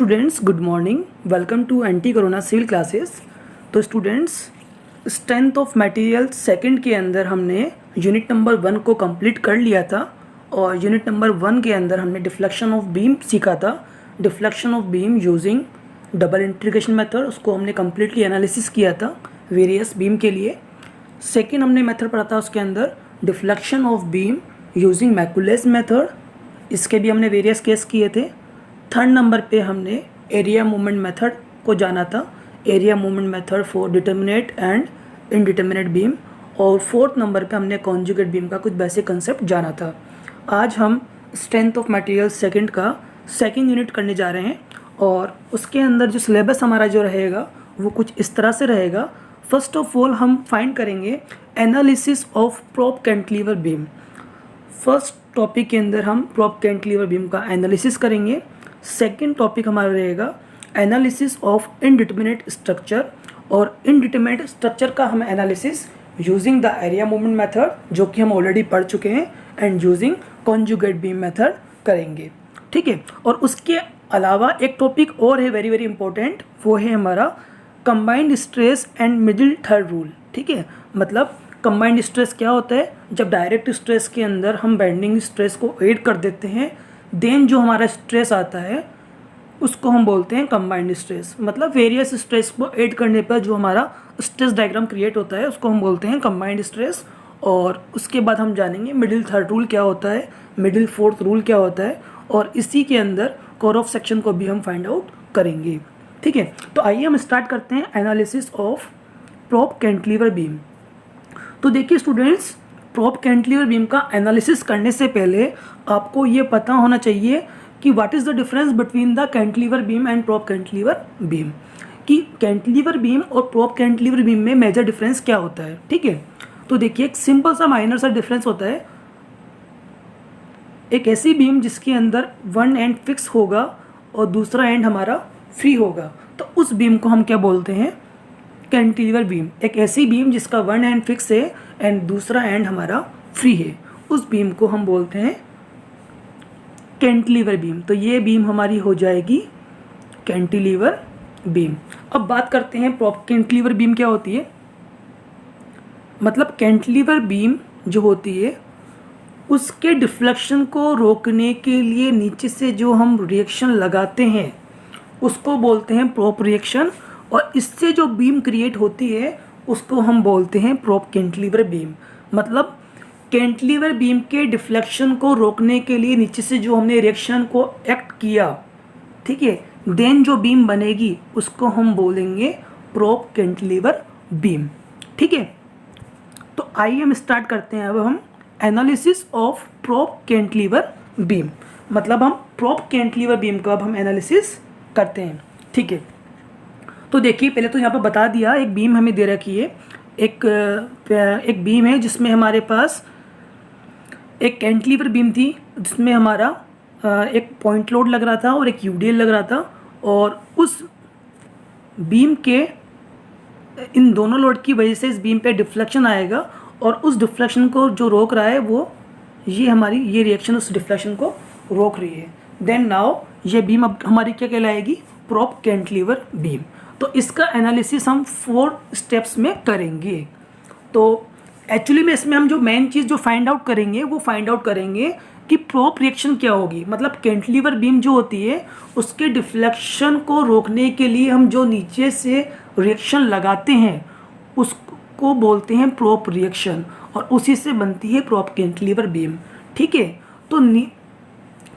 Students good morning, welcome to anti corona civil classes. तो students, strength of material second के अंदर हमने unit number 1 को complete कर लिया था और यूनिट नंबर 1 के अंदर हमने डिफ्लेक्शन ऑफ बीम सीखा था। Deflection of beam using double integration method, उसको हमने कम्प्लीटली एनालिसिस किया था वेरियस बीम के लिए। सेकेंड हमने मेथड पढ़ा था उसके अंदर deflection of beam using Macaulay's method, इसके भी हमने वेरियस केस किए थे। थर्ड नंबर पे हमने एरिया मूवमेंट मेथड को जाना था, area movement method for determinate and indeterminate beam. और फोर्थ नंबर पे हमने कॉन्जुगेट बीम का कुछ बेसिक कंसेप्ट जाना था। आज हम स्ट्रेंथ ऑफ मटेरियल सेकंड का सेकंड यूनिट करने जा रहे हैं और उसके अंदर जो सिलेबस हमारा जो रहेगा वो कुछ इस तरह से रहेगा। फर्स्ट ऑफ ऑल हम फाइंड करेंगे analysis of prop cantilever beam. First topic के अंदर हम प्रोप कैंटिलीवर बीम का एनालिसिस करेंगे। सेकेंड टॉपिक हमारा रहेगा एनालिसिस ऑफ इनडिटर्मिनेट स्ट्रक्चर, और इनडिटर्मिनेट स्ट्रक्चर का हम analysis using the area movement method, जो कि हम ऑलरेडी पढ़ चुके हैं, and using conjugate beam method करेंगे। ठीक है, और उसके अलावा एक टॉपिक और है वेरी वेरी इंपॉर्टेंट, वो है हमारा combined stress and middle third rule. ठीक है, मतलब कंबाइंड स्ट्रेस क्या होता है? जब डायरेक्ट स्ट्रेस के अंदर हम बेंडिंग स्ट्रेस को ऐड कर देते हैं, देन जो हमारा स्ट्रेस आता है उसको हम बोलते हैं कंबाइंड स्ट्रेस। मतलब वेरियस स्ट्रेस को ऐड करने पर जो हमारा स्ट्रेस डायग्राम क्रिएट होता है उसको हम बोलते हैं कंबाइंड स्ट्रेस। और उसके बाद हम जानेंगे मिडिल थर्ड रूल क्या होता है, मिडिल फोर्थ रूल क्या होता है, और इसी के अंदर कोर ऑफ सेक्शन को भी हम फाइंड आउट करेंगे। ठीक है, तो आइए हम स्टार्ट करते हैं analysis of prop cantilever beam. तो देखिए स्टूडेंट्स, प्रोप कैंटिलीवर बीम का एनालिसिस करने से पहले आपको ये पता होना चाहिए कि what is the difference between the cantilever beam and prop cantilever beam, कि कैंटिलीवर बीम और प्रोप कैंटिलीवर बीम में मेजर डिफरेंस क्या होता है। ठीक है, तो देखिए एक सिंपल सा माइनर सा डिफरेंस होता है। एक ऐसी बीम जिसके अंदर वन एंड फिक्स होगा और दूसरा एंड हमारा फ्री होगा, तो उस बीम को हम क्या बोलते हैं? Cantilever beam. एक ऐसी बीम जिसका वन एंड फिक्स है एंड दूसरा एंड हमारा फ्री है, उस बीम को हम बोलते हैं कैंटिलीवर बीम। तो ये बीम हमारी हो जाएगी कैंटिलीवर बीम। अब बात करते हैं प्रोप कैंटिलीवर बीम क्या होती है। मतलब कैंटिलीवर बीम जो होती है उसके डिफ्लेक्शन को रोकने के लिए नीचे से जो हम रिएक्शन लगाते हैं उसको बोलते हैं प्रोप रिएक्शन, और इससे जो बीम क्रिएट होती है उसको हम बोलते हैं प्रोप कैंटिलीवर बीम। मतलब कैंटिलीवर बीम के डिफ्लेक्शन को रोकने के लिए नीचे से जो हमने रिएक्शन को एक्ट किया, ठीक है, देन जो बीम बनेगी उसको हम बोलेंगे प्रोप कैंटिलीवर बीम। ठीक है, तो आइए हम स्टार्ट करते हैं अब हम analysis of prop cantilever beam. मतलब हम प्रोप कैंटिलीवर बीम का अब हम एनालिसिस करते हैं। ठीक है, तो देखिए पहले तो यहाँ पर बता दिया, एक बीम हमें दे रखी है, एक बीम है जिसमें हमारे पास एक कैंटिलीवर बीम थी जिसमें हमारा एक पॉइंट लोड लग रहा था और एक यूडीएल लग रहा था, और उस बीम के इन दोनों लोड की वजह से इस बीम पे डिफ्लेक्शन आएगा, और उस डिफ्लेक्शन को जो रोक रहा है वो ये रिएक्शन उस डिफ्लेक्शन को रोक रही है। देन नाउ ये बीम अब हमारी क्या कहलाएगी? Prop cantilever beam. तो इसका एनालिसिस हम 4 स्टेप्स में करेंगे। तो एक्चुअली में इसमें हम जो मेन चीज़ जो फाइंड आउट करेंगे वो फाइंड आउट करेंगे कि प्रोप रिएक्शन क्या होगी। मतलब कैंटिलीवर बीम जो होती है उसके डिफ्लेक्शन को रोकने के लिए हम जो नीचे से रिएक्शन लगाते हैं उसको बोलते हैं प्रोप रिएक्शन, और उसी से बनती है प्रोप कैंटिलीवर बीम। ठीक है,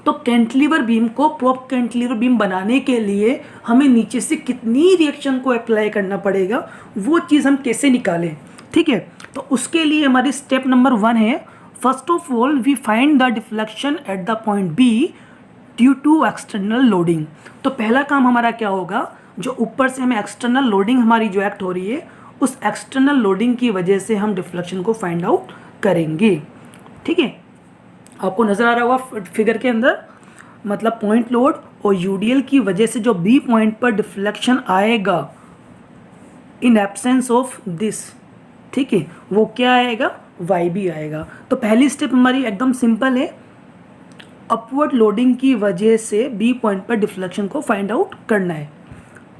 तो कैंटिलीवर बीम को प्रोप कैंटिलीवर बीम बनाने के लिए हमें नीचे से कितनी रिएक्शन को अप्लाई करना पड़ेगा वो चीज़ हम कैसे निकालें। ठीक है, तो उसके लिए हमारी स्टेप नंबर 1 है, first of all we find the deflection at the point B due to external loading. तो पहला काम हमारा क्या होगा? जो ऊपर से हमें एक्सटर्नल लोडिंग हमारी जो एक्ट हो रही है उस एक्सटर्नल लोडिंग की वजह से हम डिफ्लेक्शन को फाइंड आउट करेंगे। ठीक है, आपको नज़र आ रहा होगा फिगर के अंदर, मतलब पॉइंट लोड और यूडीएल की वजह से जो बी पॉइंट पर डिफ्लेक्शन आएगा इन एब्सेंस ऑफ दिस, ठीक है, वो क्या आएगा? वाई बी आएगा। तो पहली स्टेप हमारी एकदम सिंपल है, अपवर्ड लोडिंग की वजह से बी पॉइंट पर डिफ्लेक्शन को फाइंड आउट करना है।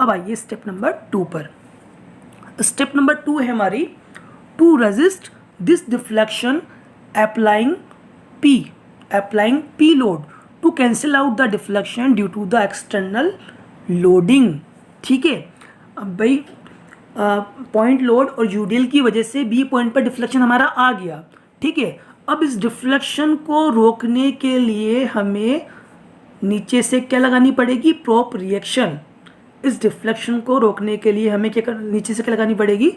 अब आइए स्टेप नंबर 2 पर। स्टेप नंबर 2 है हमारी to resist this deflection applying P load to cancel out the deflection due to the external loading. ठीक है, अब भाई पॉइंट लोड और यूडीएल की वजह से बी पॉइंट पर डिफ्लेक्शन हमारा आ गया। ठीक है, अब इस डिफ्लेक्शन को रोकने के लिए हमें नीचे से क्या लगानी पड़ेगी, प्रोप रिएक्शन। इस डिफ्लेक्शन को रोकने के लिए हमें क्या नीचे से क्या लगानी पड़ेगी,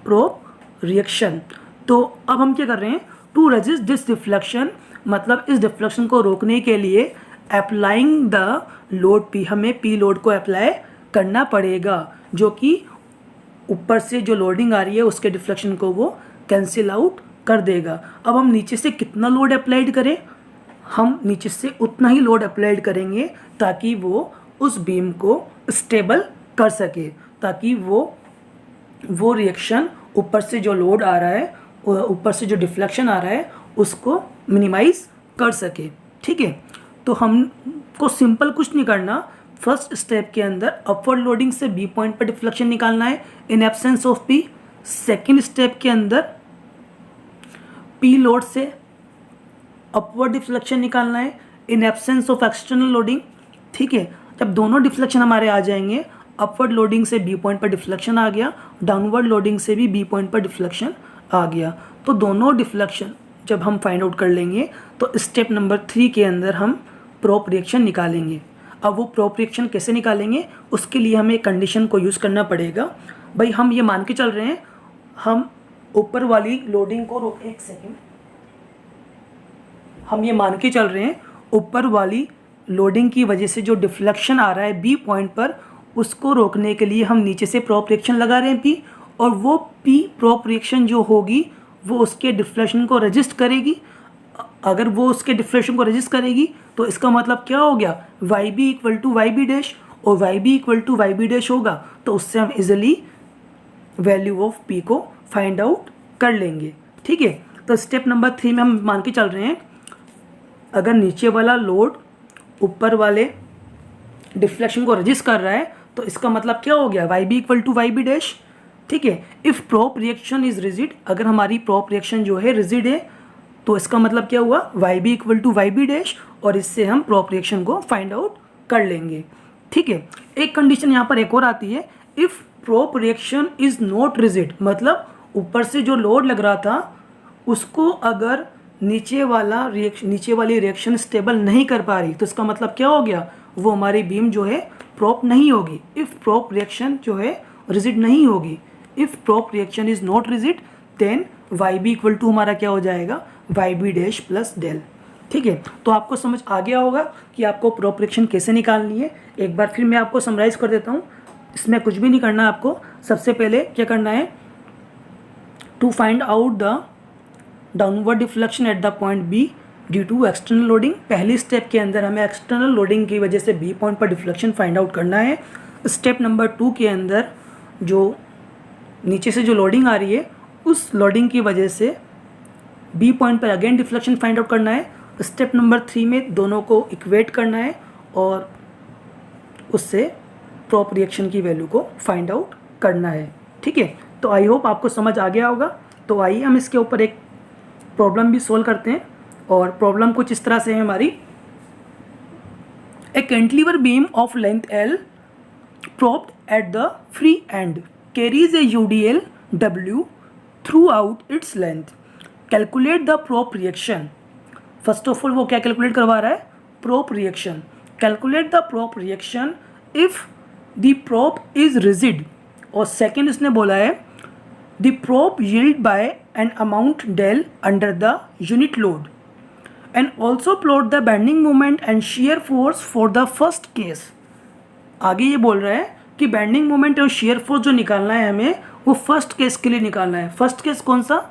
प्रोप रिएक्शन। तो अब हम क्या कर रहे हैं, टू रेजिस्ट दिस डिफ्लेक्शन, मतलब इस डिफ्लेक्शन को रोकने के लिए अप्लाइंग द लोड पी, हमें पी लोड को अप्लाई करना पड़ेगा, जो कि ऊपर से जो लोडिंग आ रही है उसके डिफ्लेक्शन को वो कैंसिल आउट कर देगा। अब हम नीचे से कितना लोड अप्लाइड करें, हम नीचे से उतना ही लोड अप्लाइड करेंगे ताकि वो उस बीम को स्टेबल कर सके, ताकि वो रिएक्शन ऊपर से जो लोड आ रहा है, ऊपर से जो डिफ्लेक्शन आ रहा है उसको मिनिमाइज कर सके। ठीक है, तो हमको सिंपल कुछ नहीं करना। फर्स्ट स्टेप के अंदर अपवर्ड लोडिंग से बी पॉइंट पर डिफ्लेक्शन निकालना है इन absence of P. Second step के अंदर पी लोड से अपवर्ड डिफ्लेक्शन निकालना है इन एब्सेंस ऑफ एक्सटर्नल लोडिंग। ठीक है, जब दोनों डिफ्लेक्शन हमारे आ जाएंगे, अपवर्ड लोडिंग से बी पॉइंट पर डिफ्लेक्शन आ गया, डाउनवर्ड लोडिंग से भी बी पॉइंट पर डिफ्लेक्शन आ गया, तो दोनों डिफ्लेक्शन जब हम फाइंड आउट कर लेंगे तो स्टेप नंबर 3 के अंदर हम प्रोप रिएक्शन निकालेंगे। अब वो प्रोप रिएक्शन कैसे निकालेंगे, उसके लिए हमें एक कंडीशन को यूज़ करना पड़ेगा। भाई हम ये मान के चल रहे हैं, हम ऊपर वाली लोडिंग को एक सेकेंड, हम ये मान के चल रहे हैं ऊपर वाली लोडिंग की वजह से जो डिफ्लेक्शन आ रहा है बी पॉइंट पर, उसको रोकने के लिए हम नीचे से प्रोप रिएक्शन लगा रहे हैं पी, और वो पी प्रोप रिएक्शन जो होगी वो उसके डिफ्लेक्शन को रजिस्ट करेगी। अगर वो उसके डिफ्लेक्शन को रजिस्ट करेगी तो इसका मतलब क्या हो गया, Y B equal to Y B dash, और y B equal to Y B dash होगा तो उससे हम इजिली वैल्यू ऑफ पी को फाइंड आउट कर लेंगे। ठीक है, तो स्टेप नंबर 3 में हम मान के चल रहे हैं, अगर नीचे वाला लोड ऊपर वाले डिफ्लेक्शन को रजिस्ट कर रहा है तो इसका मतलब क्या हो गया, Y B equal to Y B dash. ठीक है, if prop reaction is rigid, अगर हमारी प्रोप रिएक्शन जो है रिजिड है तो इसका मतलब क्या हुआ, Y B equal to Y B dash, और इससे हम प्रोप रिएक्शन को फाइंड आउट कर लेंगे। ठीक है, एक कंडीशन यहाँ पर एक और आती है, if prop reaction is not rigid, मतलब ऊपर से जो लोड लग रहा था उसको अगर नीचे वाली रिएक्शन स्टेबल नहीं कर पा रही तो इसका मतलब क्या हो गया, वो हमारी बीम जो है प्रोप नहीं होगी। इफ़ प्रोप रिएक्शन जो है रिजिड नहीं होगी, if prop reaction is not rigid then Y B equal to हमारा क्या हो जाएगा, Y B dash plus del. ठीक है, तो आपको समझ आ गया होगा कि आपको प्रोप रिएक्शन कैसे निकालनी है। एक बार फिर मैं आपको समराइज कर देता हूँ, इसमें कुछ भी नहीं करना आपको। सबसे पहले क्या करना है, to find out the downward deflection at the point B due to external loading. पहली स्टेप के अंदर हमें एक्सटर्नल लोडिंग की वजह से बी पॉइंट पर डिफ्लेक्शन फाइंड आउट करना है। स्टेप नंबर 2 के अंदर जो नीचे से जो लोडिंग आ रही है उस लोडिंग की वजह से बी पॉइंट पर अगेन डिफ्लेक्शन फाइंड आउट करना है। स्टेप नंबर 3 में दोनों को इक्वेट करना है और उससे प्रोप रिएक्शन की वैल्यू को फाइंड आउट करना है। ठीक है, तो आई होप आपको समझ आ गया होगा। तो आइए हम इसके ऊपर एक प्रॉब्लम भी सोल्व करते हैं, और प्रॉब्लम कुछ इस तरह से है हमारी। ए cantilever beam of length L propped at the free end carries a UDL W throughout its length. Calculate the prop reaction. First of all वो क्या कैलकुलेट करवा रहा है, prop reaction. Calculate the prop reaction if the prop is rigid, और second इसने बोला है the prop yield by an amount del under the unit load, and also plot the bending moment and shear force for the first case. आगे ये बोल रहा है कि बेंडिंग मोमेंट और shear फोर्स जो निकालना है हमें वो फर्स्ट केस के लिए निकालना है। फर्स्ट केस कौन सा,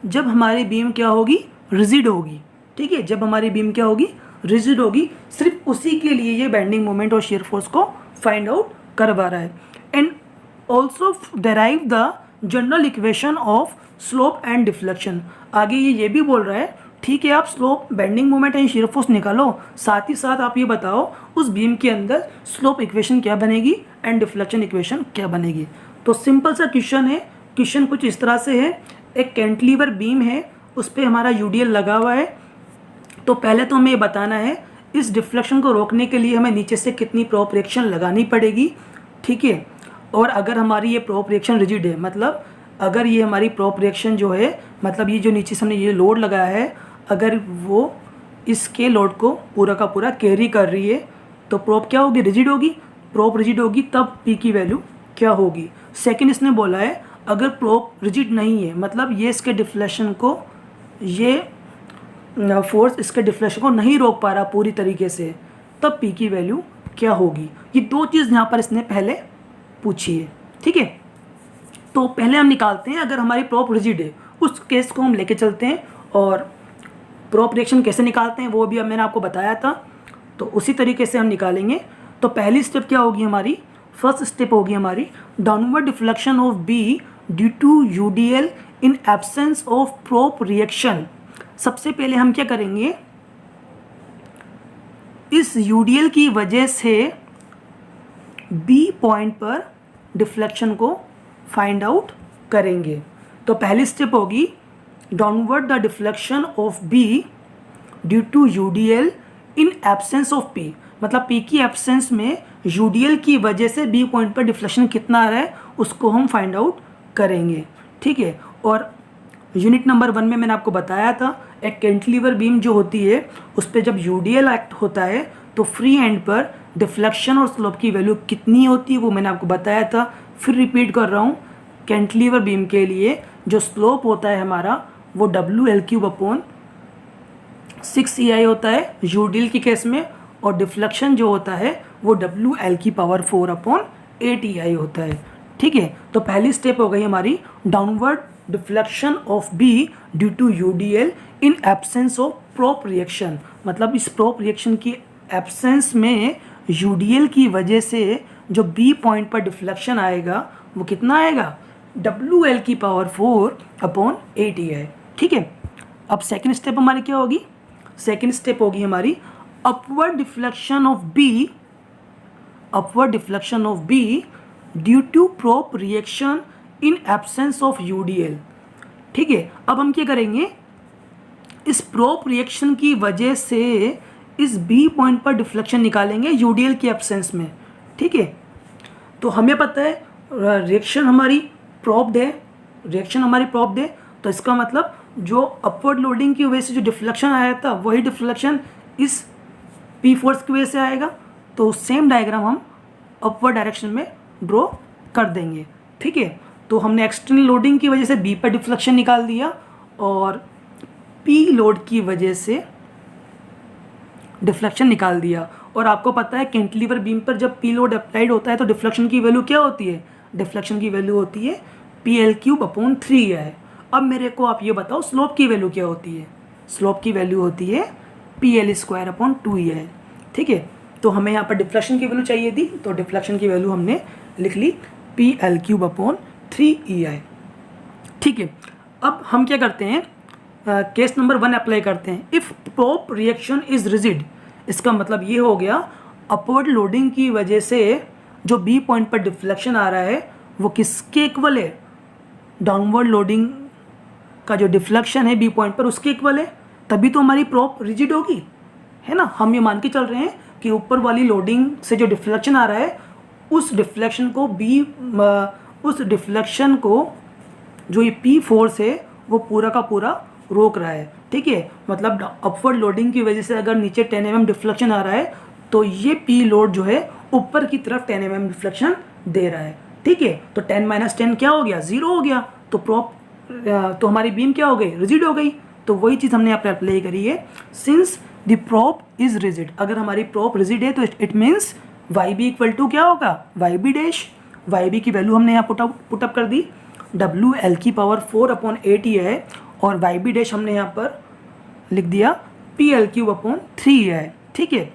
जब हमारी बीम क्या होगी, रिजिड होगी। ठीक है, जब हमारी बीम क्या होगी, रिजिड होगी, सिर्फ उसी के लिए ये बेंडिंग मोमेंट और shear फोर्स को फाइंड आउट करवा रहा है। And also derive the general equation of slope and deflection. आगे ये भी बोल रहा है ठीक है, आप slope, bending moment and shear force निकालो, साथ ही साथ आप ये बताओ उस बीम के अंदर स्लोप इक्वेशन क्या बनेगी एंड डिफ्लेक्शन इक्वेशन क्या बनेगी। तो सिंपल सा क्वेश्चन है। क्वेश्चन कुछ इस तरह से है, एक कैंटिलीवर बीम है, उस पर हमारा यूडीएल लगा हुआ है। तो पहले तो हमें ये बताना है इस डिफ्लेक्शन को रोकने के लिए हमें नीचे से कितनी प्रॉप रिएक्शन लगानी पड़ेगी। ठीक है, और अगर हमारी ये प्रॉप रिएक्शन रिजिड है, मतलब अगर ये हमारी प्रॉप रिएक्शन जो है, मतलब ये जो नीचे से हमने ये लोड लगाया है, अगर वो इसके लोड को पूरा का पूरा कैरी कर रही है तो प्रॉप क्या होगी, रिजिड होगी। प्रॉप रिजिड होगी तब पी की वैल्यू क्या होगी। सेकंड इसने बोला है अगर प्रॉप रिजिड नहीं है, मतलब ये इसके डिफ्लेक्शन को, ये फोर्स इसके डिफ्लेक्शन को नहीं रोक पा रहा पूरी तरीके से, तब पी की वैल्यू क्या होगी। ये दो चीज़ यहाँ पर इसने पहले पूछी है। ठीक है, तो पहले हम निकालते हैं अगर हमारी प्रॉप रिजिड है उस केस को हम लेके चलते हैं, और प्रॉप रिएक्शन कैसे निकालते हैं वो भी अब मैंने आपको बताया था, तो उसी तरीके से हम निकालेंगे। तो पहली स्टेप क्या होगी हमारी, फर्स्ट स्टेप होगी हमारी downward deflection of B due to UDL in absence of prop reaction. सबसे पहले हम क्या करेंगे, इस यूडीएल की वजह से बी पॉइंट पर डिफ्लेक्शन को फाइंड आउट करेंगे। तो पहली स्टेप होगी downward the deflection of B due to UDL in absence of P, मतलब पी की एब्सेंस में यूडीएल की वजह से बी पॉइंट पर डिफ्लेक्शन कितना आ रहा है उसको हम फाइंड आउट करेंगे। ठीक है, और यूनिट नंबर 1 में मैंने आपको बताया था एक कैंटिलीवर बीम जो होती है उस पर जब यूडीएल एक्ट होता है तो फ्री एंड पर डिफ्लेक्शन और स्लोप की वैल्यू कितनी होती है वो मैंने आपको बताया था। फिर रिपीट कर रहा हूँ, कैंटिलीवर बीम के लिए जो स्लोप होता है हमारा वो WL3/6EI होता है यूडीएल के केस में, और डिफ्लेक्शन जो होता है वो WL4/8EI होता है। ठीक है, तो पहली स्टेप हो गई हमारी downward deflection of B due to UDL in absence of prop reaction, मतलब इस प्रॉप रिएक्शन की एब्सेंस में यूडीएल की वजह से जो बी पॉइंट पर डिफ्लेक्शन आएगा वो कितना आएगा, WL4/8EI। ठीक है, अब सेकंड स्टेप हमारी क्या होगी, सेकंड स्टेप होगी हमारी upward deflection of B due to prop reaction in absence of UDL. ठीक है, अब हम क्या करेंगे, इस प्रॉप रिएक्शन की वजह से इस बी पॉइंट पर डिफ्लेक्शन निकालेंगे यूडीएल की एब्सेंस में। ठीक है, तो हमें पता है रिएक्शन हमारी प्रॉप्ड है, तो इसका मतलब जो अपवर्ड लोडिंग की वजह से जो डिफ्लेक्शन आया था वही डिफ्लेक्शन इस पी फोर्स की वजह से आएगा। तो सेम डायग्राम हम अपवर्ड डायरेक्शन में ड्रॉ कर देंगे। ठीक है, तो हमने एक्सटर्नल लोडिंग की वजह से बी पर डिफ्लेक्शन निकाल दिया और पी लोड की वजह से डिफ्लेक्शन निकाल दिया। और आपको पता है कैंटिलीवर बीम पर जब पी लोड अप्लाइड होता है तो डिफ्लेक्शन की वैल्यू क्या होती है, डिफ्लेक्शन की वैल्यू होती है PL3/3EI। अब मेरे को आप ये बताओ स्लोप की वैल्यू क्या होती है, स्लोप की वैल्यू होती है PL²/2EI। ठीक है, तो हमें यहाँ पर डिफ्लेक्शन की वैल्यू चाहिए थी, तो डिफ्लेक्शन की वैल्यू हमने लिख ली PL3/3EI। ठीक है, अब हम क्या करते हैं, केस नंबर 1 अप्लाई करते हैं। If prop reaction is rigid, इसका मतलब ये हो गया अपवर्ड लोडिंग की वजह से जो बी पॉइंट पर डिफ्लेक्शन आ रहा है वो किसके इक्वल है, डाउनवर्ड लोडिंग का जो डिफ्लेक्शन है बी पॉइंट पर उसके इक्वल है, तभी तो हमारी प्रॉप रिजिड होगी, है ना। हम ये मान के चल रहे हैं कि ऊपर वाली लोडिंग से जो डिफ्लेक्शन आ रहा है उस डिफ्लेक्शन को जो ये पी फोर्स है वो पूरा का पूरा रोक रहा है। ठीक है, मतलब अपवर्ड लोडिंग की वजह से अगर नीचे 10 mm डिफ्लेक्शन आ रहा है तो ये पी लोड जो है ऊपर की तरफ 10 mm डिफ्लेक्शन दे रहा है। ठीक है, तो 10 - 10 क्या हो गया, 0 हो गया। तो हमारी बीम क्या हो गई, रिजिड हो गई। तो वही चीज़ हमने यहाँ पर अप्लाई करी है, since the prop is rigid. अगर हमारी प्रॉप रिजिड है तो it means YB equal to क्या होगा, YB डैश। YB की वैल्यू हमने यहाँ पुटअप कर दी, WL4/8EI, और YB डैश हमने यहाँ पर लिख दिया PL3/3EI। ठीक है,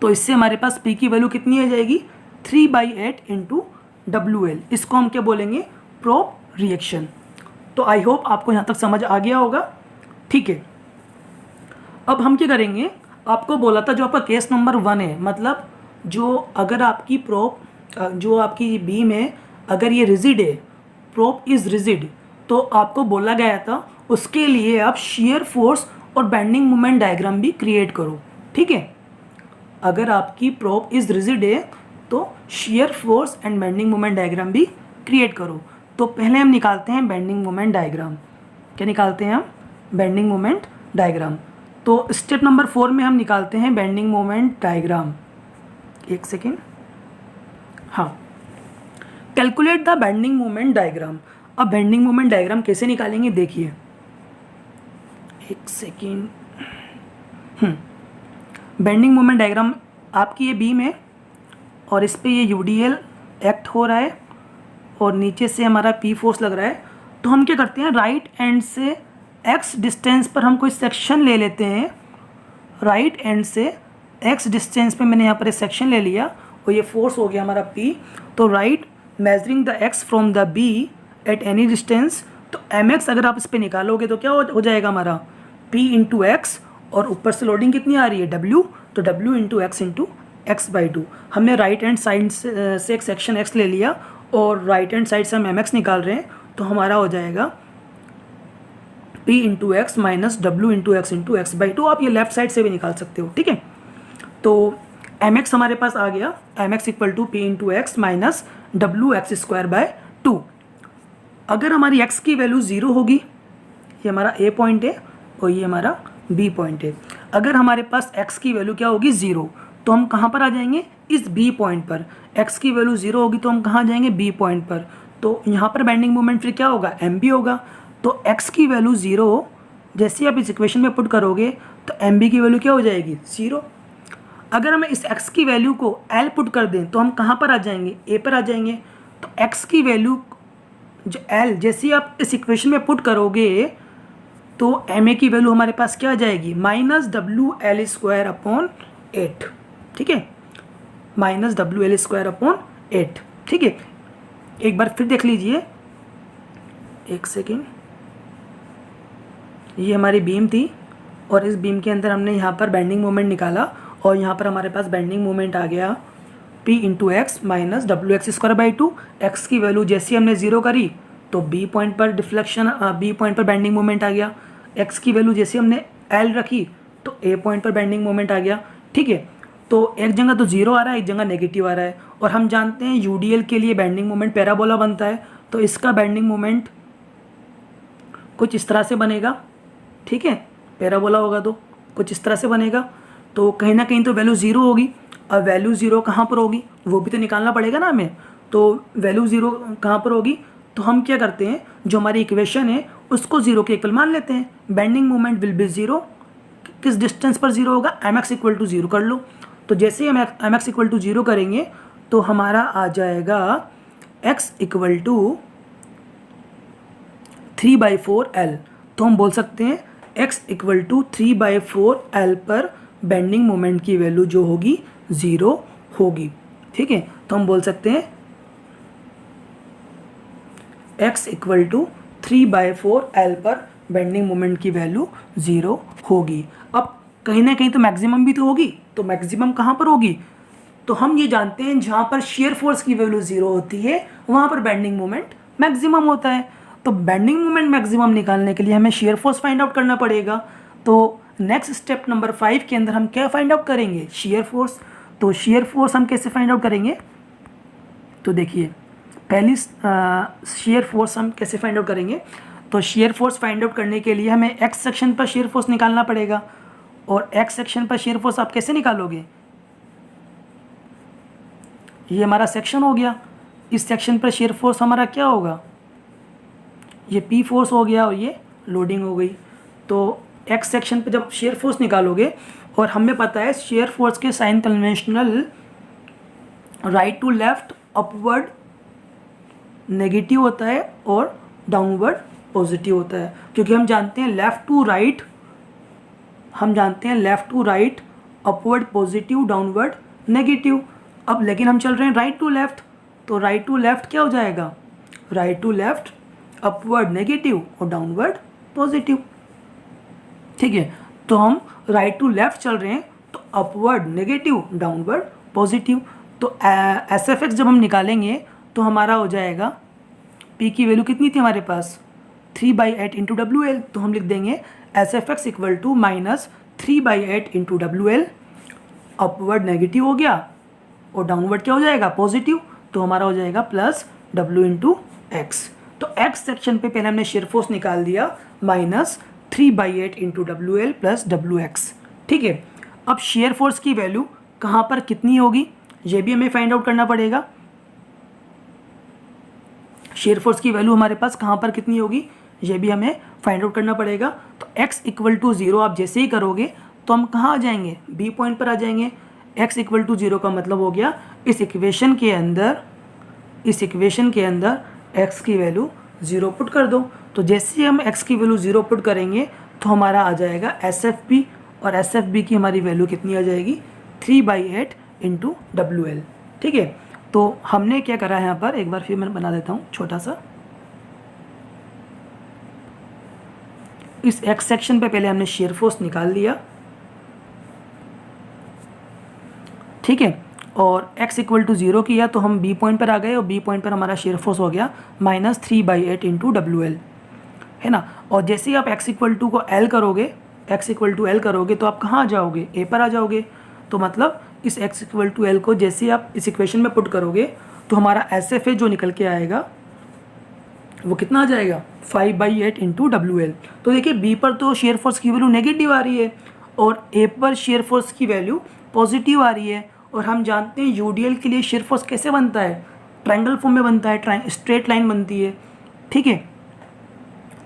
तो इससे हमारे पास P की वैल्यू कितनी आ जाएगी, 3/8 इंटू WL। इसको हम क्या बोलेंगे, प्रॉप रिएक्शन। तो आई होप आपको यहाँ तक समझ आ गया होगा। ठीक है, अब हम क्या करेंगे, आपको बोला था जो आपका केस नंबर 1 है, मतलब जो अगर आपकी प्रोप जो आपकी बीम है अगर ये रिजिड है, प्रोप इज़ रिजिड, तो आपको बोला गया था उसके लिए आप शियर फोर्स और बेंडिंग मोमेंट डायग्राम भी क्रिएट करो। ठीक है, अगर आपकी प्रोप इज़ रिजिड है तो shear force and bending moment diagram भी क्रिएट करो। तो पहले हम निकालते हैं बेंडिंग मोमेंट डायग्राम। क्या निकालते हैं हम? Bending moment diagram. तो स्टेप नंबर 4 में हम निकालते हैं बेंडिंग मोमेंट डायग्राम। एक सेकेंड, हाँ, calculate the bending moment diagram. अब बेंडिंग मोमेंट डायग्राम कैसे निकालेंगे देखिए, एक सेकेंड। बेंडिंग मोमेंट डायग्राम, आपकी ये बीम है और इस पे ये यूडीएल एक्ट हो रहा है और नीचे से हमारा पी फोर्स लग रहा है। तो हम क्या करते हैं, राइट एंड से एक्स डिस्टेंस पर हम कोई सेक्शन ले लेते हैं। राइट एंड से एक्स डिस्टेंस पे मैंने यहाँ पर एक सेक्शन ले लिया और ये फोर्स हो गया हमारा पी। तो right measuring the X from the B at any distance, तो एम एक्स अगर आप इस पर निकालोगे तो क्या हो जाएगा हमारा पी इंटू एक्स, और ऊपर से लोडिंग कितनी आ रही है डब्ल्यू, तो डब्ल्यू इंटू एक्स बाई 2। हमने राइट हैंड साइड से एक सेक्शन एक्स ले लिया और राइट हैंड साइड से हम एम एक्स निकाल रहे हैं, तो हमारा हो जाएगा P into X minus W into x by 2। आप ये लेफ्ट साइड से भी निकाल सकते हो। ठीक है, तो एम एक्स हमारे पास आ गया, M X equal to P into X minus W X square by 2। अगर हमारी एक्स की वैल्यू 0 होगी, ये हमारा ए पॉइंट है और ये हमारा बी पॉइंट है। अगर हमारे पास एक्स की वैल्यू क्या होगी 0, तो हम कहाँ पर आ जाएंगे, इस बी पॉइंट पर। एक्स की वैल्यू 0 होगी तो हम कहाँ जाएंगे, बी पॉइंट पर। तो यहाँ पर बेंडिंग मोमेंट फिर क्या होगा, एम बी होगा। तो एक्स की वैल्यू 0 जैसे आप इस इक्वेशन में पुट करोगे तो एम बी की वैल्यू क्या हो जाएगी, 0। अगर हमें इस x की वैल्यू को L पुट कर दें तो हम कहाँ पर आ जाएंगे, A पर आ जाएंगे। तो x की वैल्यू जो L जैसे ही आप इस इक्वेशन में पुट करोगे तो MA की वैल्यू हमारे पास क्या आ जाएगी, minus W L square upon 8। ठीक है, minus W L square upon 8। ठीक है, एक बार फिर देख लीजिए, एक सेकेंड। ये हमारी बीम थी और इस बीम के अंदर हमने यहाँ पर बेंडिंग मोमेंट निकाला और यहाँ पर हमारे पास बेंडिंग मोमेंट आ गया P into X minus W X square by 2। X की वैल्यू जैसी हमने 0 करी तो बी पॉइंट पर डिफ्लेक्शन, बी पॉइंट पर बेंडिंग मोमेंट आ गया। एक्स की वैल्यू जैसे हमने L रखी तो ए पॉइंट पर बेंडिंग मोमेंट आ गया। ठीक है, तो एक जगह तो 0 आ रहा है, एक जगह नेगेटिव आ रहा है। और हम जानते हैं यूडीएल के लिए बेंडिंग मोमेंट पैराबोला बनता है, तो इसका बेंडिंग मोमेंट कुछ इस तरह से बनेगा। ठीक है, पैराबोला होगा तो कुछ इस तरह से बनेगा। तो कहीं ना कहीं तो वैल्यू 0 होगी। अब वैल्यू 0 कहाँ पर होगी वो भी तो निकालना पड़ेगा ना हमें। तो वैल्यू 0 कहाँ पर होगी, तो हम क्या करते हैं, जो हमारी इक्वेशन है उसको 0 के इक्वल मान लेते हैं। बेंडिंग मोमेंट विल बी 0, किस डिस्टेंस पर 0 होगा, एम एक्स इक्वल टू 0 कर लो। तो जैसे ही हम एम एक्स इक्वल टू 0 करेंगे तो हमारा आ जाएगा एक्स इक्वल टू 3/4L। तो हम बोल सकते हैं x इक्वल टू 3/4L पर बेंडिंग मोमेंट की वैल्यू जो होगी 0 होगी। ठीक है, तो हम बोल सकते हैं x इक्वल टू 3/4L पर बेंडिंग मोमेंट की वैल्यू 0 होगी। अब कहीं ना कहीं तो मैक्सिमम भी तो होगी, तो मैक्सिमम कहाँ पर होगी, तो हम ये जानते हैं जहाँ पर शेयर फोर्स की वैल्यू 0 होती है वहाँ पर बेंडिंग मोमेंट मैक्सिमम होता है। तो बेंडिंग मोमेंट मैक्सिमम निकालने के लिए हमें शेयर फोर्स फाइंड आउट करना पड़ेगा। तो नेक्स्ट स्टेप नंबर 5 के अंदर हम क्या फाइंड आउट करेंगे, शेयर फोर्स। तो शेयर फोर्स हम कैसे फाइंड आउट करेंगे, तो देखिए पहली शेयर फोर्स हम कैसे फाइंड आउट करेंगे। तो शेयर फोर्स फाइंड आउट करने के लिए हमें एक्स सेक्शन पर शेयर फोर्स निकालना पड़ेगा। और एक्स सेक्शन पर शेयर फोर्स आप कैसे निकालोगे, ये हमारा सेक्शन हो गया, इस सेक्शन पर शेयर फोर्स हमारा क्या होगा, ये पी फोर्स हो गया और ये लोडिंग हो गई। तो एक्स सेक्शन पे जब शेयर फोर्स निकालोगे, और हमें पता है शेयर फोर्स के sign conventional right to left upward negative होता है और डाउनवर्ड पॉजिटिव होता है, क्योंकि हम जानते हैं left to right upward positive downward negative. अब लेकिन हम चल रहे हैं राइट टू लेफ्ट, तो राइट टू लेफ्ट क्या हो जाएगा, right to left upward negative और डाउनवर्ड पॉजिटिव। ठीक है, तो हम राइट टू लेफ्ट चल रहे हैं तो अपवर्ड नेगेटिव, डाउनवर्ड पॉजिटिव। तो एस एफ एक्स जब हम निकालेंगे तो हमारा हो जाएगा पी की वैल्यू कितनी थी हमारे पास 3/8 इंटू डब्ल्यू एल, तो हम लिख देंगे S F X equal to minus 3/8 into W L. Upward negative हो गया और डाउनवर्ड क्या हो जाएगा पॉजिटिव, तो हमारा हो जाएगा प्लस डब्ल्यू इंटू एक्स। तो एक्स सेक्शन पे पहले हमने शेयर फोर्स निकाल दिया minus 3/8 into W L plus W x. ठीक है, अब शेयर फोर्स की वैल्यू कहाँ पर कितनी होगी ये भी हमें फाइंड आउट करना पड़ेगा। शेयर फोर्स की वैल्यू हमारे पास कहाँ पर कितनी होगी ये भी हमें फाइंड आउट करना पड़ेगा। तो x इक्वल टू 0 आप जैसे ही करोगे तो हम कहाँ आ जाएंगे b पॉइंट पर आ जाएंगे। x इक्वल टू 0 का मतलब हो गया इस इक्वेशन के अंदर x की वैल्यू 0 पुट कर दो। तो जैसे ही हम x की वैल्यू 0 पुट करेंगे तो हमारा आ जाएगा SFB, और SFB की हमारी वैल्यू कितनी आ जाएगी 3/8 इंटू डब्ल्यू एल। ठीक है, तो हमने क्या करा है यहाँ पर, एक बार फिर मैं बना देता हूँ छोटा सा। इस एक्स सेक्शन पे पहले हमने शेयर फोर्स निकाल लिया, ठीक है, और x इक्वल टू 0 किया तो हम b पॉइंट पर आ गए और b पॉइंट पर हमारा शेयर फोर्स हो गया माइनस 3/8 इंटू डब्ल्यू एल, है ना। और जैसे ही आप x इक्वल टू को l करोगे, x इक्वल टू l करोगे तो आप कहाँ आ जाओगे a पर आ जाओगे। तो मतलब इस x इक्वल टू l को जैसे ही आप इस इक्वेशन में पुट करोगे तो हमारा SFA जो निकल के आएगा वो कितना आ जाएगा 5/8 इंटू डब्ल्यू एल। तो देखिए b पर तो शेयर फोर्स की वैल्यू नेगेटिव आ रही है और a पर शेयर फोर्स की वैल्यू पॉजिटिव आ रही है, और हम जानते हैं यूडीएल के लिए शेयर फोर्स कैसे बनता है, ट्रायंगल फॉर्म में बनता है, स्ट्रेट लाइन बनती है। ठीक है,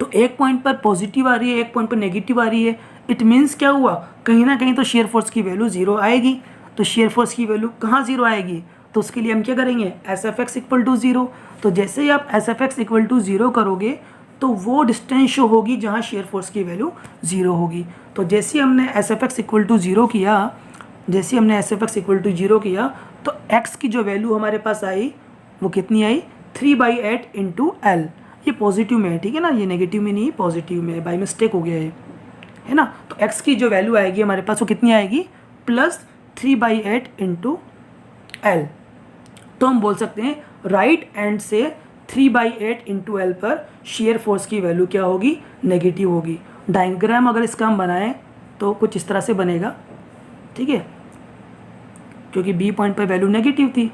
तो एक पॉइंट पर पॉजिटिव आ रही है, एक पॉइंट पर नेगेटिव आ रही है। इट मीन्स क्या हुआ, कहीं ना कहीं तो शेयर फोर्स की वैल्यू 0 आएगी। तो शेयर फोर्स की वैल्यू कहाँ 0 आएगी, तो उसके लिए हम क्या करेंगे SFX इक्वल टू 0। तो जैसे ही आप SFX इक्वल टू 0 करोगे तो वो डिस्टेंस शो होगी जहाँ शेयर फोर्स की वैल्यू 0 होगी। तो जैसे ही हमने SFX इक्वल टू 0 किया, तो x की जो वैल्यू हमारे पास आई वो कितनी आई 3/8 इंटू एल। ये पॉजिटिव में है, ठीक है ना, ये नेगेटिव में नहीं, पॉजिटिव में है, बाई मिस्टेक हो गया है ना। तो x की जो वैल्यू आएगी हमारे पास वो कितनी आएगी प्लस 3/8 इंटू एल। तो हम बोल सकते हैं राइट एंड से 3/8 इंटू एल पर शेयर फोर्स की वैल्यू क्या होगी, नेगेटिव होगी। डायग्राम अगर इसका हम बनाएं तो कुछ इस तरह से बनेगा, ठीक है, क्योंकि बी पॉइंट पर वैल्यू नेगेटिव थी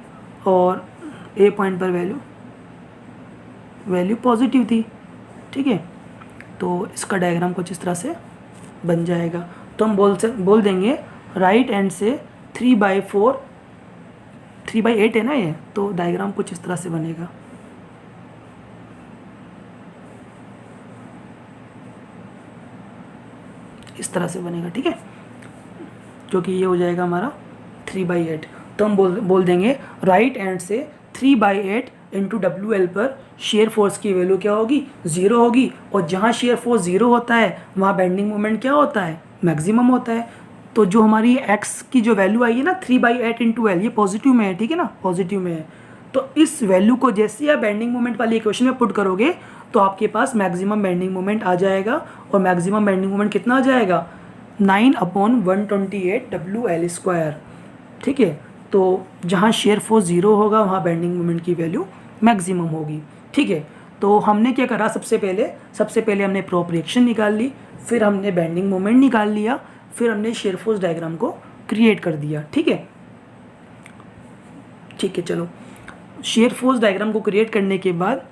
और ए पॉइंट पर वैल्यू पॉजिटिव थी। ठीक है, तो इसका डायग्राम कुछ इस तरह से बन जाएगा। तो हम बोल देंगे राइट एंड से 3/8 है ना ये, तो डायग्राम कुछ इस तरह से बनेगा। इस तरह से बनेगा, ठीक है, क्योंकि ये हो जाएगा हमारा 3/8। तो हम बोल देंगे राइट एंड से 3/8 इंटू डब्ल्यू एल पर शेयर फोर्स की वैल्यू क्या होगी 0 होगी, और जहाँ शेयर फोर्स 0 होता है वहाँ बेंडिंग मोमेंट क्या होता है, मैक्सिमम होता है। तो जो हमारी x की जो वैल्यू आई है ना 3/8 इंटू एल, ये पॉजिटिव में है, ठीक है ना, पॉजिटिव में है। तो इस वैल्यू को जैसे आप बेंडिंग मोमेंट वाली इक्वेशन में पुट करोगे तो आपके पास मैक्सिमम बेंडिंग मोमेंट आ जाएगा, और मैक्सिमम बेंडिंग मोमेंट कितना आ जाएगा 9/128 WL²। ठीक है, तो जहाँ शेयर फोर्स 0 होगा वहाँ बेंडिंग मोमेंट की वैल्यू मैक्सिमम होगी। ठीक है, तो हमने क्या करा, सबसे पहले हमने प्रोपरेक्शन निकाल ली, फिर हमने बेंडिंग मोमेंट निकाल लिया, फिर हमने शेयर फोर्स डायग्राम को क्रिएट कर दिया। ठीक है, चलो शेयर फोर्स डायग्राम को क्रिएट करने के बाद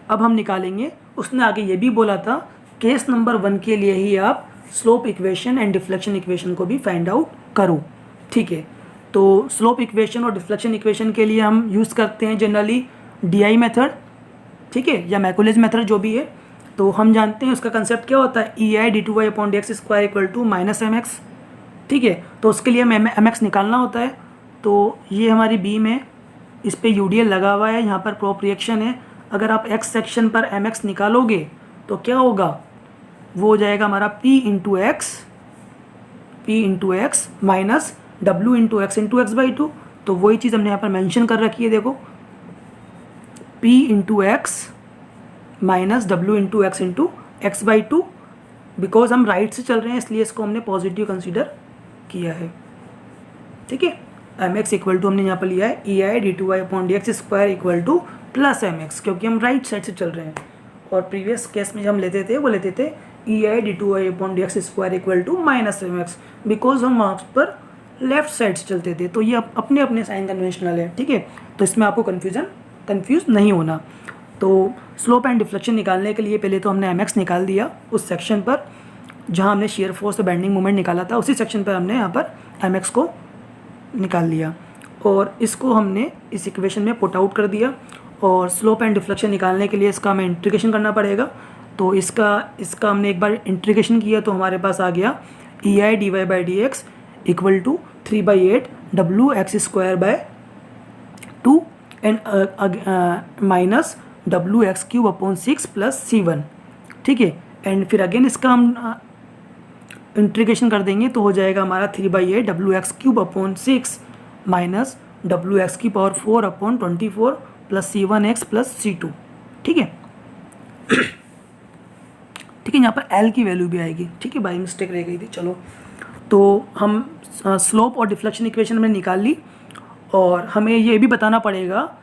अब हम निकालेंगे, उसने आगे ये भी बोला था केस नंबर 1 के लिए ही आप slope equation and deflection equation को भी फाइंड आउट करो। ठीक है, तो स्लोप इक्वेशन और डिफ्लेक्शन इक्वेशन के लिए हम यूज़ करते हैं जनरली DI मेथड, ठीक है, या मैकुलेज मेथड जो भी है। तो हम जानते हैं उसका कंसेप्ट क्या होता है, EI d2y/dx² equal to -mx। ठीक है, तो उसके लिए हमें mx निकालना होता है। तो ये हमारी बीम है, इस पर UDL लगा हुआ है, यहाँ पर प्रॉप रिएक्शन है। अगर आप x सेक्शन पर mx निकालोगे तो क्या होगा, वो हो जाएगा हमारा P into X minus W into x/2। तो वही चीज़ हमने यहाँ पर मेंशन कर रखी है, देखो P into X minus W into x/2 because हम राइट से चल रहे हैं इसलिए इसको हमने पॉजिटिव कंसीडर किया है। ठीक है, एम एक्स इक्वल टू हमने यहाँ पर लिया है E I D two Y upon D x square equal to plus m x, क्योंकि हम राइट साइड से चल रहे हैं। और प्रीवियस केस में जो हम लेते थे वो लेते थे E I D two Y upon D x square equal to minus M X, because हम वहाँ पर लेफ्ट साइड से चलते थे। तो ये अपने अपने साइन कन्वेंशनल है। ठीक है, तो इसमें आपको कंफ्यूज नहीं होना। तो स्लोप एंड डिफ्लेक्शन निकालने के लिए पहले तो हमने एम एक्स निकाल दिया उस सेक्शन पर जहाँ हमने शेयर फोर्स और बेंडिंग मोमेंट निकाला था, उसी सेक्शन पर हमने यहाँ पर एम एक्स को निकाल लिया और इसको हमने इस इक्वेशन में पुट आउट कर दिया। और स्लोप एंड डिफ्लेक्शन निकालने के लिए इसका हमें इंटीग्रेशन करना पड़ेगा। तो इसका हमने एक बार इंटीग्रेशन किया तो हमारे पास आ गया E I D Y by D X equal to 3/8 W X square by 2 and minus W X cube upon 6 plus C1। ठीक है, एंड फिर अगेन इसका हम इंटीग्रेशन कर देंगे तो हो जाएगा हमारा 3/8 W X cube upon 6 minus W X की power 4 upon 24 plus C1x plus C2। ठीक है, ठीक है, यहाँ पर L की वैल्यू भी आएगी। ठीक है, बाई मिस्टेक रह गई थी। चलो, तो हम स्लोप और डिफ्लेक्शन इक्वेशन हमने निकाल ली और हमें ये भी बताना पड़ेगा,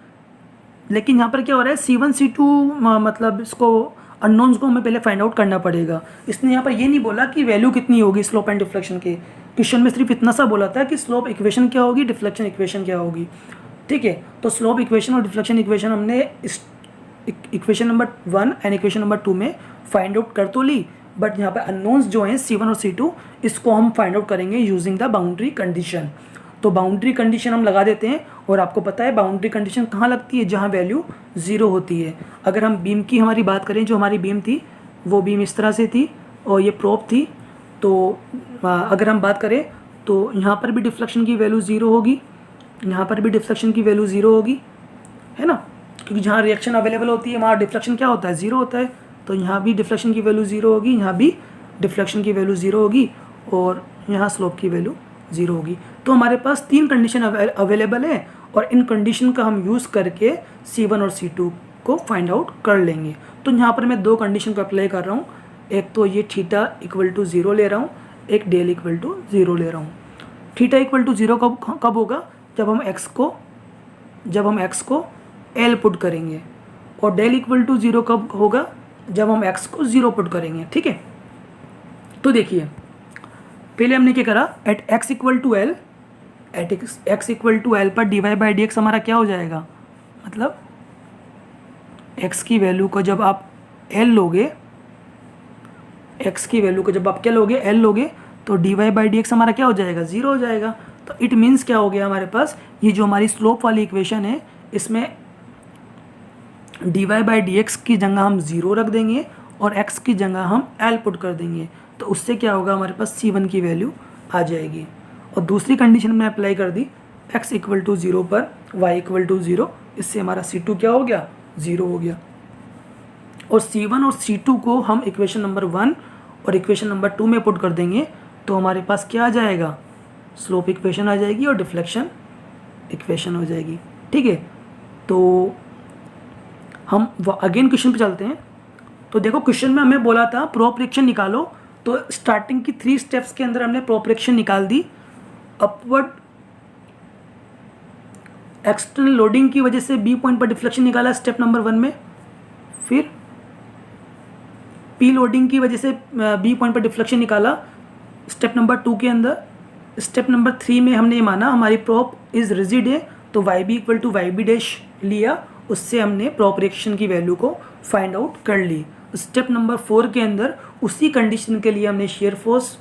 लेकिन यहाँ पर क्या हो रहा है C1 C2 मतलब इसको अननोन्स को हमें पहले फाइंड आउट करना पड़ेगा। इसने यहाँ पर ये नहीं बोला कि वैल्यू कितनी होगी स्लोप एंड डिफ्लेक्शन की, क्वेश्चन में सिर्फ इतना सा बोला था कि स्लोप इक्वेशन क्या होगी, डिफ्लेक्शन इक्वेशन क्या होगी। ठीक है, तो स्लोप इक्वेशन और डिफ्लेक्शन इक्वेशन हमने इस equation number 1 and equation number 2 में फाइंड आउट कर तो ली, बट यहाँ पर अननोन्स जो हैं C1 और C2 इसको हम फाइंड आउट करेंगे यूजिंग द बाउंड्री कंडीशन। तो बाउंड्री कंडीशन हम लगा देते हैं और आपको पता है बाउंड्री कंडीशन कहाँ लगती है, जहाँ वैल्यू 0 होती है। अगर हम बीम की हमारी बात करें, जो हमारी बीम थी वो बीम इस तरह से थी और ये प्रोप थी, तो अगर हम बात करें तो यहाँ पर भी डिफ्लेक्शन की वैल्यू 0 होगी, यहाँ पर भी डिफ्लेक्शन की वैल्यू 0 होगी, है ना, क्योंकि जहाँ रिएक्शन अवेलेबल होती है वहाँ डिफ्लेक्शन क्या होता है, 0 होता है। तो यहाँ भी डिफ्लेक्शन की वैल्यू 0 होगी, यहाँ भी डिफ्लेक्शन की वैल्यू 0 होगी और यहाँ स्लोप की वैल्यू 0 होगी। तो हमारे पास 3 कंडीशन अवेलेबल है और इन कंडीशन का हम यूज़ करके C1 और C2 को फाइंड आउट कर लेंगे। तो यहाँ पर मैं 2 कंडीशन को अप्लाई कर रहा हूँ, एक तो ये थीटा इक्वल टू 0 ले रहा हूँ, एक डेल इक्वल टू 0 ले रहा हूँ। थीटा इक्वल टू 0 कब होगा, जब हम x को L पुट करेंगे, और डेल इक्वल टू 0 कब होगा, जब हम x को 0 पुट करेंगे। ठीक है, तो देखिए पहले हमने क्या करा, at x equal to L पर dy बाई डी एक्स हमारा क्या हो जाएगा, मतलब x की वैल्यू को जब आप L लोगे, x की वैल्यू को जब आप क्या लोगे, L लोगे, तो dy बाई डी एक्स हमारा क्या हो जाएगा, 0 हो जाएगा। तो इट मीन्स क्या हो गया हमारे पास, ये जो हमारी स्लोप वाली इक्वेशन है इसमें dy बाई डी एक्स की जगह हम 0 रख देंगे और x की जगह हम L पुट कर देंगे। तो उससे क्या होगा, हमारे पास C1 की वैल्यू आ जाएगी। और दूसरी कंडीशन में अप्लाई कर दी, x इक्वल टू 0 पर y इक्वल टू 0, इससे हमारा C2 क्या हो गया, 0 हो गया। और C1 और C2 को हम इक्वेशन नंबर 1 और इक्वेशन नंबर 2 में पुट कर देंगे तो हमारे पास क्या आ जाएगा, स्लोप इक्वेशन आ जाएगी और डिफ्लेक्शन इक्वेशन हो जाएगी। ठीक है, तो हम अगेन क्वेश्चन पे चलते हैं। तो देखो क्वेश्चन में हमें बोला था प्रोपरेक्शन निकालो, तो स्टार्टिंग की 3 स्टेप्स के अंदर हमने प्रोपरेक्शन निकाल दी। अपवर्ड एक्सटर्नल लोडिंग की वजह से बी पॉइंट पर डिफ्लेक्शन निकाला स्टेप नंबर 1 में, फिर पी लोडिंग की वजह से बी पॉइंट पर डिफ्लेक्शन निकाला स्टेप नंबर 2 के अंदर। स्टेप नंबर 3 में हमने ये माना हमारी प्रोप इज रिजिड है, तो Y B equal to Y B dash लिया, उससे हमने प्रोपरेक्शन की वैल्यू को फाइंड आउट कर ली। स्टेप नंबर 4 के अंदर उसी कंडीशन के लिए हमने शेयर फोर्स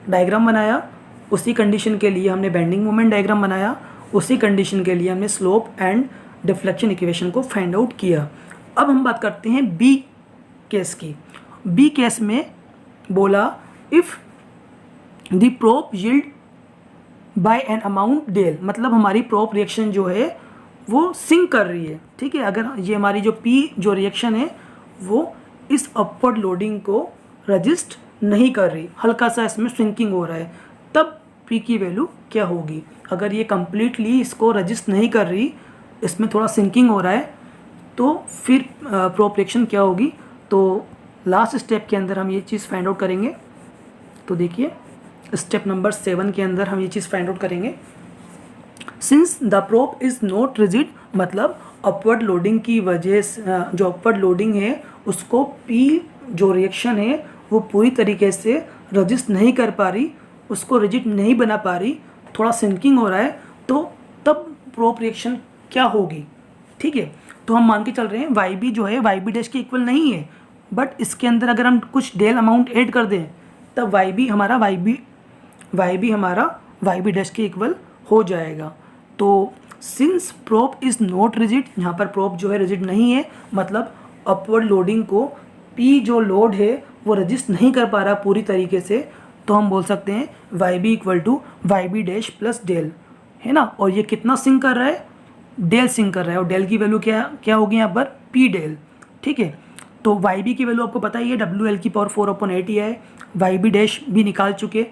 डायग्राम बनाया, उसी कंडीशन के लिए हमने बेंडिंग मोमेंट डायग्राम बनाया, उसी कंडीशन के लिए हमने स्लोप एंड डिफ्लेक्शन इक्वेशन को फाइंड आउट किया। अब हम बात करते हैं बी केस की। बी केस में बोला if the prop yield by an amount del, मतलब हमारी प्रोप रिएक्शन जो है वो सिंक कर रही है। ठीक है, अगर ये हमारी जो पी जो रिएक्शन है वो इस अपवर्ड लोडिंग को रजिस्ट नहीं कर रही, हल्का सा इसमें सिंकिंग हो रहा है, तब पी की वैल्यू क्या होगी। अगर ये कम्प्लीटली इसको रजिस्ट नहीं कर रही, इसमें थोड़ा सिंकिंग हो रहा है, तो फिर प्रोप रिएक्शन क्या होगी। तो लास्ट स्टेप के अंदर हम ये चीज़ फाइंड आउट करेंगे। तो देखिए स्टेप नंबर 7 के अंदर हम ये चीज़ फाइंड आउट करेंगे। Since the prop is not rigid, मतलब अपवर्ड लोडिंग की वजह से जो अपवर्ड लोडिंग है उसको पी जो रिएक्शन है वो पूरी तरीके से रजिस्ट नहीं कर पा रही, उसको रिजिड नहीं बना पा रही, थोड़ा सिंकिंग हो रहा है, तो तब प्रोप रिएक्शन क्या होगी। ठीक है, तो हम मान के चल रहे हैं वाई बी जो है वाई बी डैश के इक्वल नहीं है, बट इसके अंदर अगर हम कुछ डेल अमाउंट ऐड कर दें तब वाई बी हमारा वाई बी डैश के इक्वल हो जाएगा। तो since prop is not rigid, यहाँ पर प्रोप जो है रिजिड नहीं है, मतलब अपवर्ड लोडिंग को पी जो लोड है वो रजिस्ट नहीं कर पा रहा पूरी तरीके से, तो हम बोल सकते हैं Y B equal to Y B dash plus del, है ना। और ये कितना सिंक कर रहा है, डेल सिंक कर रहा है, और डेल की वैल्यू क्या होगी यहाँ पर, पी डेल। ठीक है, तो वाई बी की वैल्यू आपको पता ही है, डब्ल्यू एल की पावर 4/8 है, वाई बी डैश भी निकाल चुके,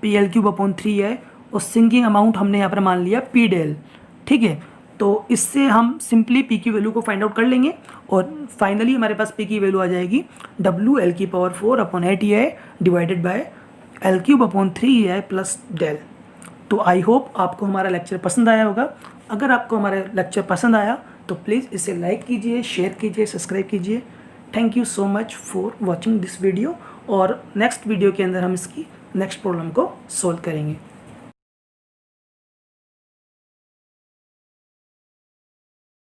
पी एल क्यूब अपॉन 3 है, और सिंकिंग अमाउंट हमने यहाँ पर मान लिया पी डेल। ठीक है, तो इससे हम सिंपली पी की वैल्यू को फाइंड आउट कर लेंगे, और फाइनली हमारे पास पी की वैल्यू आ जाएगी डब्ल्यू एल की पावर 4/8 है divided by L cube upon 3 है प्लस डेल। तो आई होप आपको हमारा लेक्चर पसंद आया होगा। अगर आपको हमारा लेक्चर पसंद आया तो प्लीज़ इसे लाइक कीजिए, शेयर कीजिए, सब्सक्राइब कीजिए। Thank you so much for watching this video, और नेक्स्ट वीडियो के अंदर हम इसकी नेक्स्ट प्रॉब्लम को सॉल्व करेंगे।